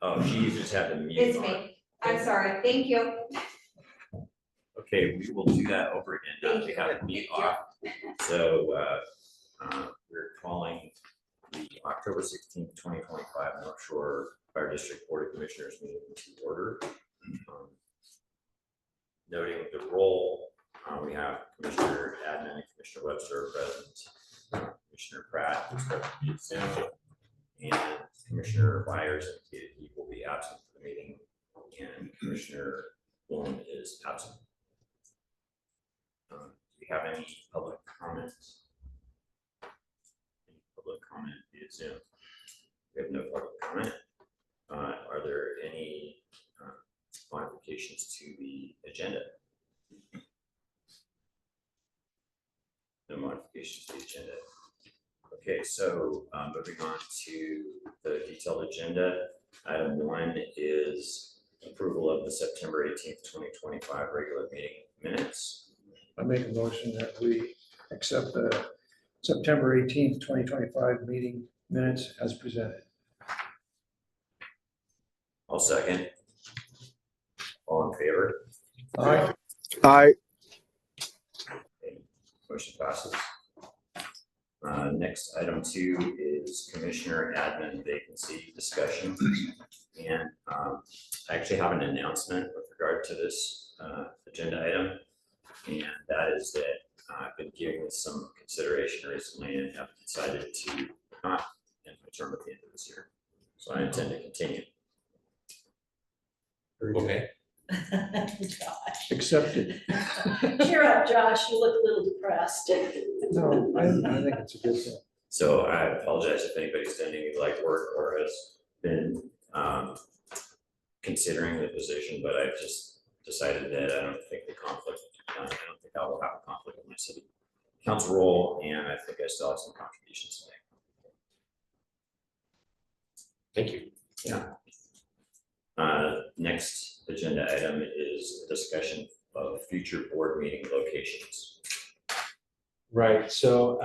Oh, geez, just have the mute It's on. me. I'm sorry. Thank you. Okay, we will do that over again, now we have the mute off. So, we're calling the October 16th, 2025 North Shore Fire District Board of Commissioners meeting to order. Noting the roll, we have Commissioner Admin and Commissioner Webster present, Commissioner Pratt, who's present Zoom, and Commissioner Byers indicated he will be absent for the meeting, and Commissioner Bloom is absent. Do we have any public comments? Any public comment via Zoom? We have no public comment. Are there any modifications to the agenda? No modifications to the agenda. Okay, so moving on to the detailed agenda. Item 1 is approval of the September 18th, 2025 regular meeting minutes. I make a motion that we accept the September 18th, 2025 meeting minutes as presented. I'll second. All in favor? Aye. Aye. Okay, motion passes. Next, item 2 is Commissioner Admin vacancy discussion. And I actually have an announcement with regard to this agenda item. And that is that I've been giving this some consideration recently and have decided to not end my term at the end of this year. So I intend to continue. Okay. Josh. Accepted. Cheer up, Josh. You look a little depressed. No, I think it's a good thing. So I apologize if anybody's done any like work or has been considering the position, but I've just decided that I don't think the conflict, I don't think I will have a conflict in my city council role, and I think I still have some contributions to make. Thank you. Yeah. Next agenda item is a discussion of future board meeting locations. Right, so,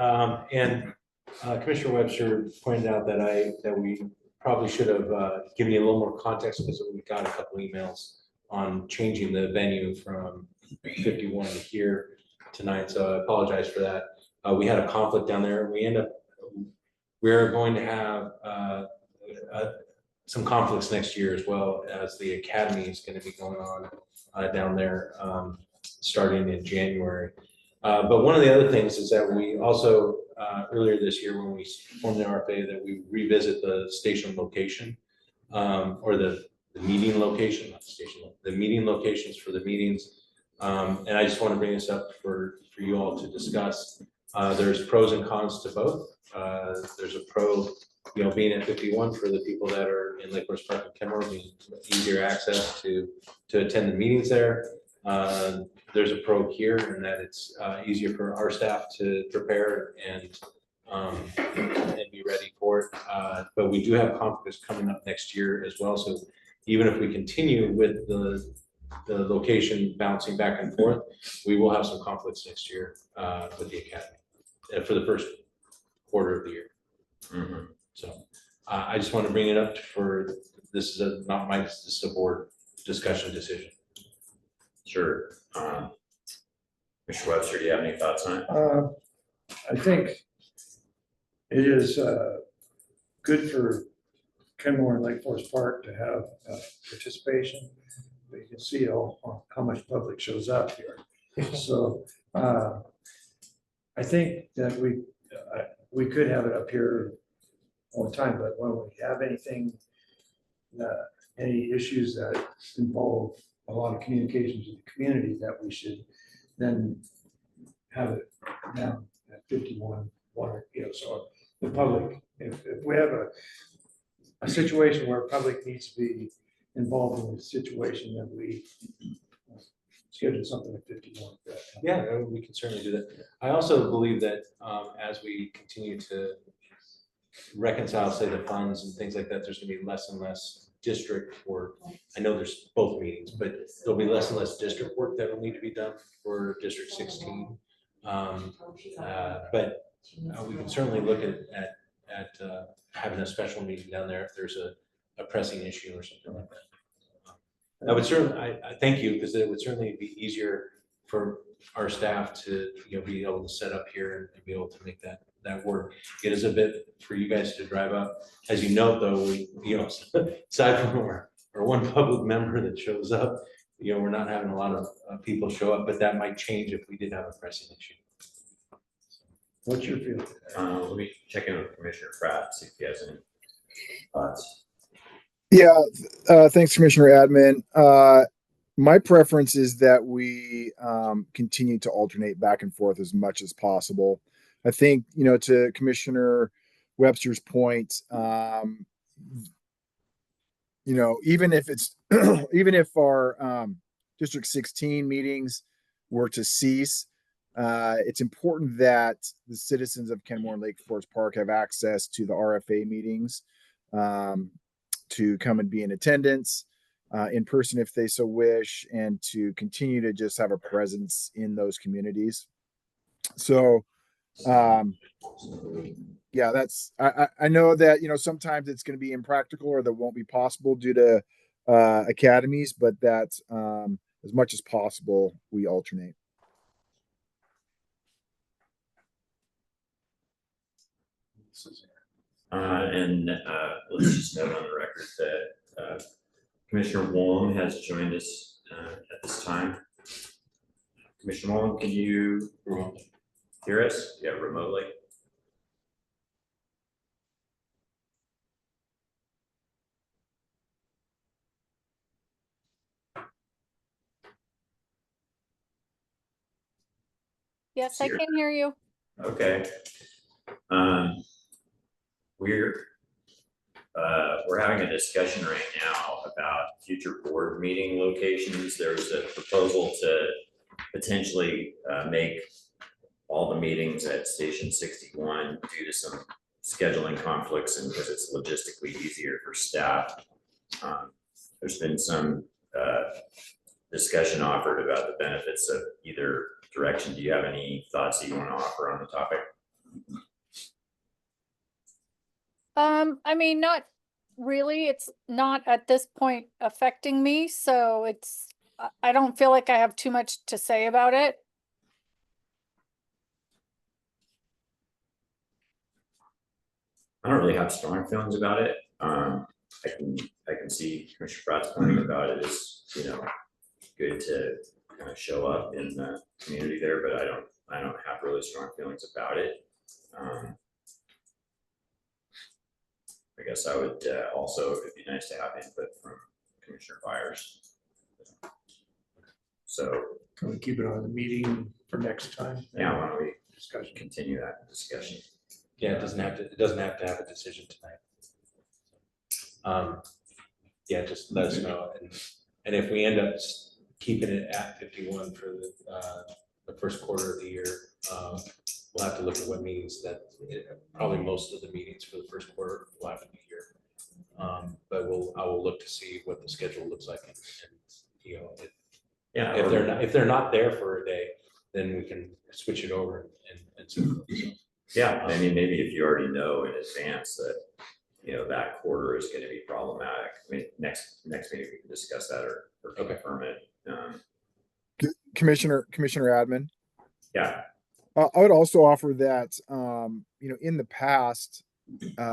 Commissioner Webster pointed out that we probably should have given you a little more context because we got a couple emails on changing the venue from 51 to here tonight, so I apologize for that. We had a conflict down there. We're going to have some conflicts next year as well, as the academy is going to be going on down there starting in January. But one of the other things is that we also earlier this year when we formed the RFA that we revisit the station location or the meeting location, not the station, the meeting locations for the meetings. And I just want to bring this up for you all to discuss. There's pros and cons to both. There's a pro, being at 51 for the people that are in Lake Forest Park and Kenmore, being easier access to attend the meetings there. There's a pro here in that it's easier for our staff to prepare and be ready for it. But we do have conflicts coming up next year as well. So even if we continue with the location bouncing back and forth, we will have some conflicts next year with the academy for the first quarter of the year. Mm-hmm. So I just want to bring it up for, this is not my, this is a board discussion decision. Sure. Mr. Webster, do you have any thoughts on it? I think it is good for Kenmore and Lake Forest Park to have participation. But you can see how much public shows up here. So I think that we could have it up here all the time, but when we have anything, any issues that involve a lot of communications with the community, that we should then have it down at 51 water, so the public, if we have a situation where public needs to be involved in the situation, then we schedule something at 51. Yeah, we can certainly do that. I also believe that as we continue to reconcile, say, the funds and things like that, there's going to be less and less district work. I know there's both meetings, but there'll be less and less district work that will need to be done for District 16. But we can certainly look at having a special meeting down there if there's a pressing issue or something like that. I would certainly, I thank you, because it would certainly be easier for our staff to, be able to set up here and be able to make that work. It is a bit for you guys to drive up. As you note, though, we, aside from our one public member that shows up, we're not having a lot of people show up, but that might change if we did have a pressing issue. What's your feeling? Let me check in with Commissioner Pratt, see if he has any thoughts. Yeah, thanks, Commissioner Admin. My preference is that we continue to alternate back and forth as much as possible. I think, to Commissioner Webster's point, even if it's even if our District 16 meetings were to cease, it's important that the citizens of Kenmore and Lake Forest Park have access to the RFA meetings, to come and be in attendance in person if they so wish, and to continue to just have a presence in those communities. So yeah, that's, I know that, sometimes it's going to be impractical or that won't be possible due to academies, but that as much as possible, we alternate. And let's just note on the record that Commissioner Wong has joined us at this time. Commissioner Wong, can you hear us? Yeah, remotely. Yes, I can hear you. Okay. We're having a discussion right now about future board meeting locations. There's a proposal to potentially make all the meetings at Station 61 due to some scheduling conflicts and because it's logistically easier for staff. There's been some discussion offered about the benefits of either direction. Do you have any thoughts that you want to offer on the topic? I mean, not really. It's not at this point affecting me, so I don't feel like I have too much to say about it. I don't really have strong feelings about it. I can see Commissioner Pratt's point about it is, good to kind of show up in the community there, but I don't have really strong feelings about it. I guess I would also, it'd be nice to have input from Commissioner Byers. So Can we keep it on the meeting for next time? yeah, why don't we Discussion. continue that discussion? Yeah, it doesn't have to have a decision tonight. Yeah, just let us know, and if we end up keeping it at 51 for the first quarter of the year, we'll have to look at what meetings probably most of the meetings for the first quarter will have to be here. But I will look to see what the schedule looks like, and Yeah. if they're not there for a day, then we can switch it over and so. Yeah, I mean, maybe if you already know in advance that, that quarter is going to be problematic. I mean, next meeting we can discuss that or confirm it. Commissioner Admin. Yeah. I would also offer that, in the past,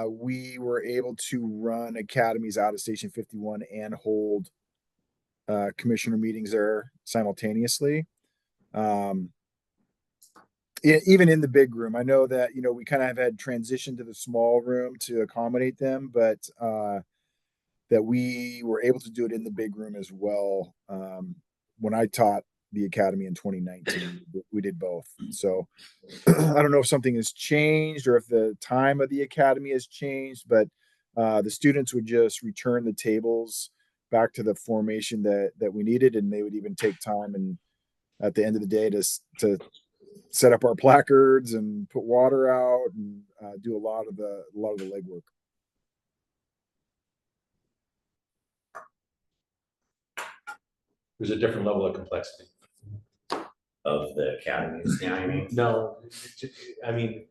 we were able to run academies out of Station 51 and hold commissioner meetings there simultaneously. Even in the big room, I know that, we kind of have had transition to the small room to accommodate them, but that we were able to do it in the big room as well. When I taught the academy in 2019, we did both. So I don't know if something has changed or if the time of the academy has changed, but the students would just return the tables back to the formation that we needed, and they would even take time and at the end of the day to set up our placards and put water out and do a lot of the legwork. There's a different level of complexity. Of the academies, yeah, I mean. No, I mean,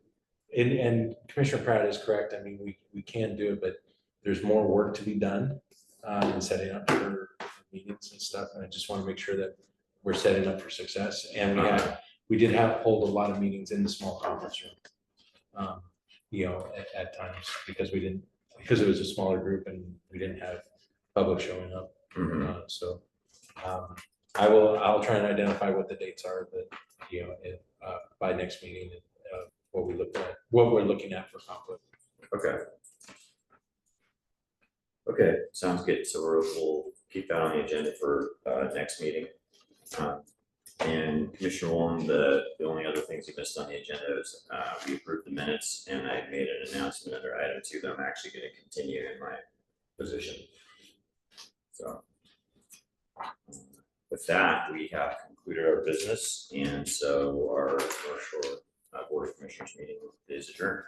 and Commissioner Pratt is correct. I mean, we can do it, but there's more work to be done in setting up for meetings and stuff. And I just want to make sure that we're setting up for success. And we did hold a lot of meetings in the small conference room, you know, at times because it was a smaller group and we didn't have public showing up. So I'll try and identify what the dates are that, you know, by next meeting, what we're looking at for conflict. Okay. Okay, sounds good. So we'll keep that on the agenda for next meeting. And Commissioner Wong, the only other things you missed on the agenda is we approved the minutes, and I made an announcement under item 2 that I'm actually going to continue in my position. So with that, we have concluded our business, and so our North Shore Board of Commissioners meeting is adjourned.